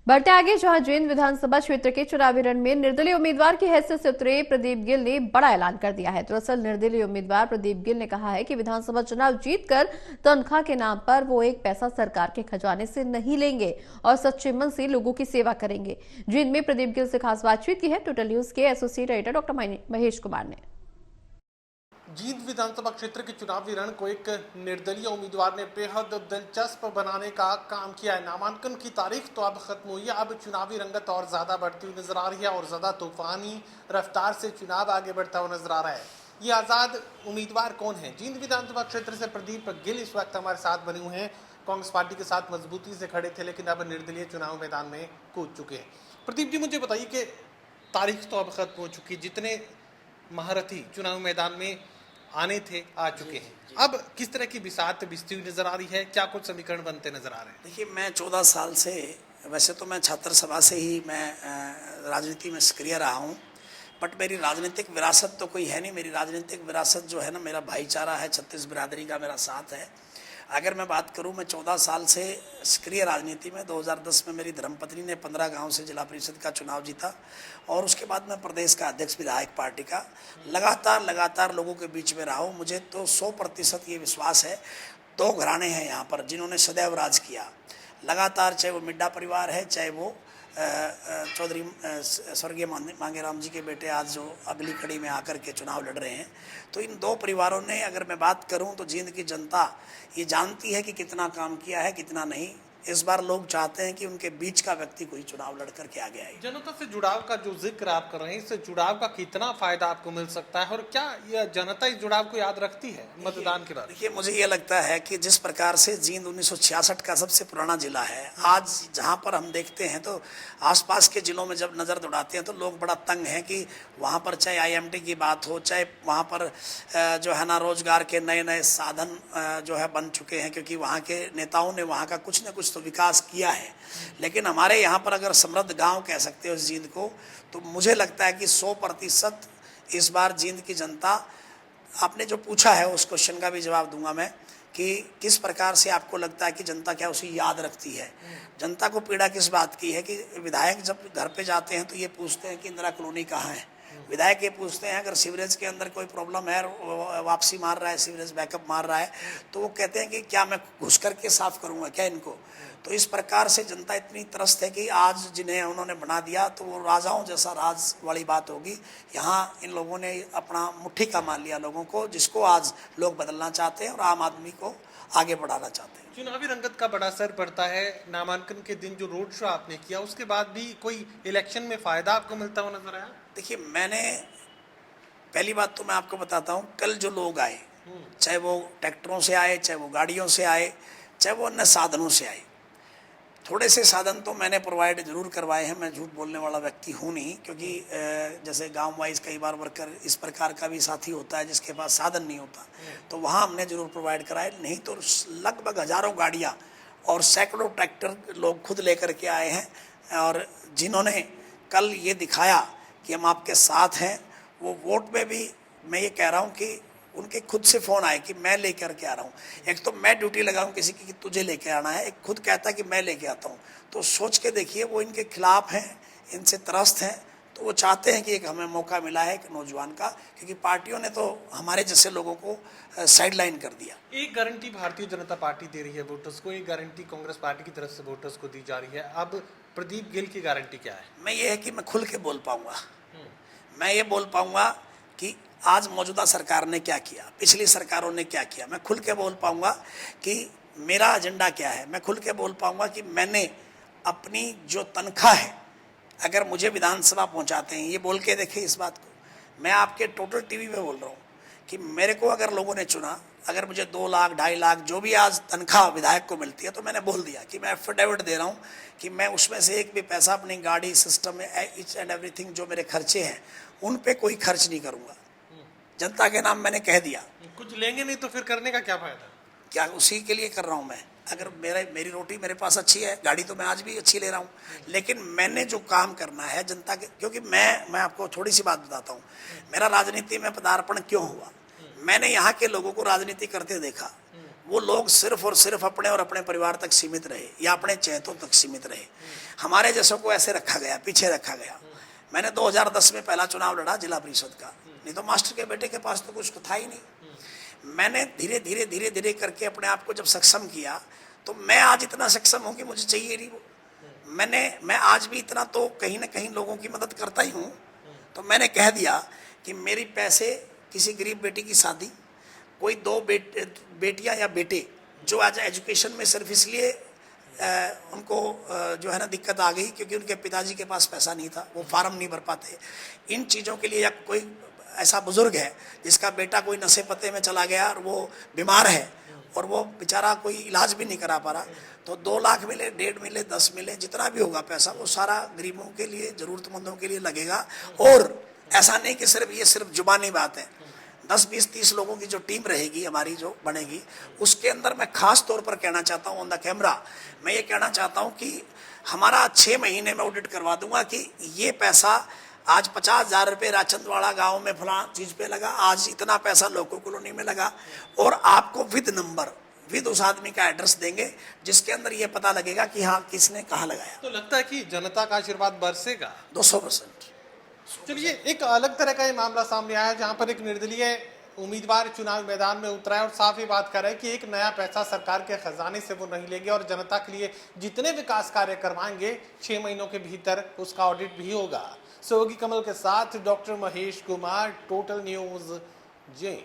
बढ़ते आगे, जहां जींद विधानसभा क्षेत्र के चुनावी रण में निर्दलीय उम्मीदवार की हैसियत से उतरे प्रदीप गिल ने बड़ा ऐलान कर दिया है। दरअसल निर्दलीय उम्मीदवार प्रदीप गिल ने कहा है कि विधानसभा चुनाव जीतकर तनख्वाह के नाम पर वो एक पैसा सरकार के खजाने से नहीं लेंगे और सच्चे मन से लोगों की सेवा करेंगे। जींद में प्रदीप गिल से खास बातचीत की है टोटल न्यूज के associate editor doctor Mahesh Kumar ने। जींद विधानसभा क्षेत्र के चुनावी रण को एक निर्दलीय उम्मीदवार ने बेहद दिलचस्प बनाने का काम किया है। नामांकन की तारीख तो अब खत्म हुई है, अब चुनावी रंगत और ज्यादा बढ़ती हुई नजर आ रही है और ज्यादा तूफानी रफ्तार से चुनाव आगे बढ़ता हुआ नजर आ रहा है। ये आजाद उम्मीदवार कौन है? जींद विधानसभा क्षेत्र से प्रदीप गिल इस वक्त हमारे साथ बने हुए हैं। कांग्रेस पार्टी के साथ मजबूती से खड़े थे, लेकिन अब निर्दलीय चुनाव मैदान में कूद चुके हैं। प्रदीप जी, मुझे बताइए कि तारीख तो अब खत्म हो चुकी है, जितने महारथी चुनाव मैदान में आने थे आ चुके हैं, अब किस तरह की बिसात बिस्ती हुई नजर आ रही है? क्या कुछ समीकरण बनते नजर आ रहे हैं? देखिए, मैं 14 साल से, वैसे तो मैं छात्र सभा से ही मैं राजनीति में सक्रिय रहा हूँ, बट मेरी राजनीतिक विरासत तो कोई है नहीं। मेरी राजनीतिक विरासत जो है ना, मेरा भाईचारा है, छत्तीस बिरादरी का मेरा साथ है। अगर मैं बात करूं, मैं 14 साल से सक्रिय राजनीति में, 2010 में मेरी धर्मपत्नी ने 15 गांव से जिला परिषद का चुनाव जीता और उसके बाद मैं प्रदेश का अध्यक्ष विधायक पार्टी का लगातार लोगों के बीच में रहा हूं। मुझे तो 100% ये विश्वास है, 2 घराने हैं यहाँ पर जिन्होंने सदैव राज किया लगातार, चाहे वो मिड्डा परिवार है, चाहे वो चौधरी स्वर्गीय मांगेराम जी के बेटे आज जो अगली कड़ी में आकर के चुनाव लड़ रहे हैं। तो इन 2 परिवारों ने, अगर मैं बात करूं तो जींद की जनता ये जानती है कि कितना काम किया है, कितना नहीं। इस बार लोग चाहते हैं कि उनके बीच का व्यक्ति कोई चुनाव लड़ करके आगे आए। जनता से जुड़ाव का जो जिक्र आप कर रहे हैं, इससे जुड़ाव का कितना फायदा आपको मिल सकता है और क्या यह जनता इस जुड़ाव को याद रखती है मतदान के बाद? देखिए, मुझे ये लगता है कि जिस प्रकार से जींद 1966 का सबसे पुराना जिला है, आज जहाँ पर हम देखते हैं तो आसपास के जिलों में जब नज़र दौड़ाते हैं तो लोग बड़ा तंग हैं कि वहाँ पर चाहे IMT की बात हो, चाहे वहाँ पर जो है ना रोजगार के नए नए साधन जो है बन चुके हैं, क्योंकि वहाँ के नेताओं ने वहाँ का कुछ न कुछ तो विकास किया है। लेकिन हमारे यहाँ पर अगर समृद्ध गांव कह सकते हो इस जींद को, तो मुझे लगता है कि 100% इस बार जींद की जनता, आपने जो पूछा है उस क्वेश्चन का भी जवाब दूंगा मैं कि किस प्रकार से आपको लगता है कि जनता क्या उसे याद रखती है। जनता को पीड़ा किस बात की है कि विधायक जब घर पे जाते हैं तो ये पूछते हैं कि इंदिरा कॉलोनी कहाँ है। विधायक ये पूछते हैं अगर सीवरेज के अंदर कोई प्रॉब्लम है, वापसी मार रहा है, सीवरेज बैकअप मार रहा है, तो वो कहते हैं कि क्या मैं घुस करके साफ करूंगा क्या इनको। तो इस प्रकार से जनता इतनी त्रस्त है कि आज जिन्हें उन्होंने बना दिया तो वो राजाओं जैसा राज वाली बात होगी। यहाँ इन लोगों ने अपना मुट्ठी का मान लिया लोगों को, जिसको आज लोग बदलना चाहते हैं और आम आदमी को आगे बढ़ाना चाहते हैं। चुनावी रंगत का बड़ा असर पड़ता है। नामांकन के दिन जो रोड शो आपने किया, उसके बाद भी कोई इलेक्शन में फायदा आपको मिलता हुआ नजर आया? देखिए, मैंने पहली बात तो मैं आपको बताता हूँ, कल जो लोग आए, चाहे वो ट्रैक्टरों से आए, चाहे वो गाड़ियों से आए, चाहे वो अन्य साधनों से आए, थोड़े से साधन तो मैंने प्रोवाइड जरूर करवाए हैं। मैं झूठ बोलने वाला व्यक्ति हूँ नहीं, क्योंकि जैसे गांव वाइज कई बार वर्कर इस प्रकार का भी साथी होता है जिसके पास साधन नहीं होता, तो वहाँ हमने जरूर प्रोवाइड कराए। नहीं तो लगभग हजारों गाड़ियाँ और सैकड़ों ट्रैक्टर लोग खुद लेकर के आए हैं और जिन्होंने कल ये दिखाया कि हम आपके साथ हैं। वो वोट में भी मैं ये कह रहा हूँ कि उनके खुद से फ़ोन आए कि मैं लेकर के आ रहा हूँ। एक तो मैं ड्यूटी लगाऊँ किसी की कि तुझे लेके आना है, एक खुद कहता कि मैं लेके आता हूँ। तो सोच के देखिए, वो इनके खिलाफ हैं, इनसे त्रस्त हैं, तो वो चाहते हैं कि एक हमें मौका मिला है एक नौजवान का, क्योंकि पार्टियों ने तो हमारे जैसे लोगों को साइडलाइन कर दिया। एक गारंटी भारतीय जनता पार्टी दे रही है वोटर्स को, एक गारंटी कांग्रेस पार्टी की तरफ से वोटर्स को दी जा रही है। अब प्रदीप गिल की गारंटी क्या है? मैं ये है कि मैं खुल के बोल पाऊंगा, मैं ये बोल पाऊंगा कि आज मौजूदा सरकार ने क्या किया, पिछली सरकारों ने क्या किया। मैं खुल के बोल पाऊंगा कि मेरा एजेंडा क्या है। मैं खुल के बोल पाऊंगा कि मैंने अपनी जो तनख्वाह है, अगर मुझे विधानसभा पहुंचाते हैं, ये बोल के देखिए इस बात को, मैं आपके टोटल टीवी में बोल रहा हूँ कि मेरे को अगर लोगों ने चुना, अगर मुझे 2 लाख 2.5 लाख जो भी आज तनख्वाह विधायक को मिलती है, तो मैंने बोल दिया कि मैं एफिडेविट दे रहा हूँ कि मैं उसमें से एक भी पैसा अपनी गाड़ी सिस्टम में ईच एंड एवरीथिंग जो मेरे खर्चे हैं उन पे कोई खर्च नहीं करूँगा। जनता के नाम मैंने कह दिया। कुछ लेंगे नहीं तो फिर करने का क्या फायदा? क्या उसी के लिए कर रहा हूँ मैं। अगर मेरी रोटी मेरे पास अच्छी है, गाड़ी तो मैं आज भी अच्छी ले रहा हूँ, लेकिन मैंने जो काम करना है जनता के, क्योंकि मैं आपको थोड़ी सी बात बताता हूँ, मेरा राजनीति में पदार्पण क्यों हुआ। मैंने यहाँ के लोगों को राजनीति करते देखा, वो लोग सिर्फ और सिर्फ अपने और अपने परिवार तक सीमित रहे या अपने चहेतों तक सीमित रहे। हमारे जैसों को ऐसे रखा गया, पीछे रखा गया। मैंने 2010 में पहला चुनाव लड़ा जिला परिषद का, नहीं तो मास्टर के बेटे के पास तो कुछ था ही नहीं। मैंने धीरे धीरे करके अपने आप को जब सक्षम किया तो मैं आज इतना सक्षम हूं कि मुझे चाहिए नहीं वो। मैं आज भी इतना तो कहीं ना कहीं लोगों की मदद करता ही हूं। तो मैंने कह दिया कि मेरी पैसे, किसी गरीब बेटी की शादी, कोई 2 बेटियां या बेटे जो आज एजुकेशन में सिर्फ इसलिए उनको जो है ना दिक्कत आ गई क्योंकि उनके पिताजी के पास पैसा नहीं था, वो फार्म नहीं भर पाते, इन चीज़ों के लिए, या कोई ऐसा बुजुर्ग है जिसका बेटा कोई नशे पत्ते में चला गया और वो बीमार है और वो बेचारा कोई इलाज भी नहीं करा पा रहा, तो 2 लाख मिले, 1.5 मिले, 10 मिले, जितना भी होगा पैसा वो सारा गरीबों के लिए, जरूरतमंदों के लिए लगेगा। और ऐसा नहीं कि सिर्फ जुबानी बात है। 10, 20, 30 लोगों की जो टीम रहेगी हमारी, जो बनेगी, उसके अंदर मैं खास तौर पर कहना चाहता हूँ ऑन द कैमरा, मैं ये कहना चाहता हूँ कि हमारा 6 महीने में ऑडिट करवा दूंगा कि ये पैसा आज 50,000 रुपये राचंदवाड़ा गांव में फला चीज पे लगा, आज इतना पैसा लोको कॉलोनी में लगा, और आपको विद नंबर, विद उस आदमी का एड्रेस देंगे जिसके अंदर ये पता लगेगा कि हाँ किसने कहाँ लगाया। तो लगता है कि जनता का आशीर्वाद बरसेगा 200%। चलिए, एक अलग तरह का ये मामला सामने आया जहां पर एक निर्दलीय उम्मीदवार चुनाव मैदान में उतरा है और साफ ही बात कर रहे हैं कि एक नया पैसा सरकार के खजाने से वो नहीं लेंगे और जनता के लिए जितने विकास कार्य करवाएंगे 6 महीनों के भीतर उसका ऑडिट भी होगा। सहयोगी कमल के साथ doctor Mahesh Kumar, total news, Jain.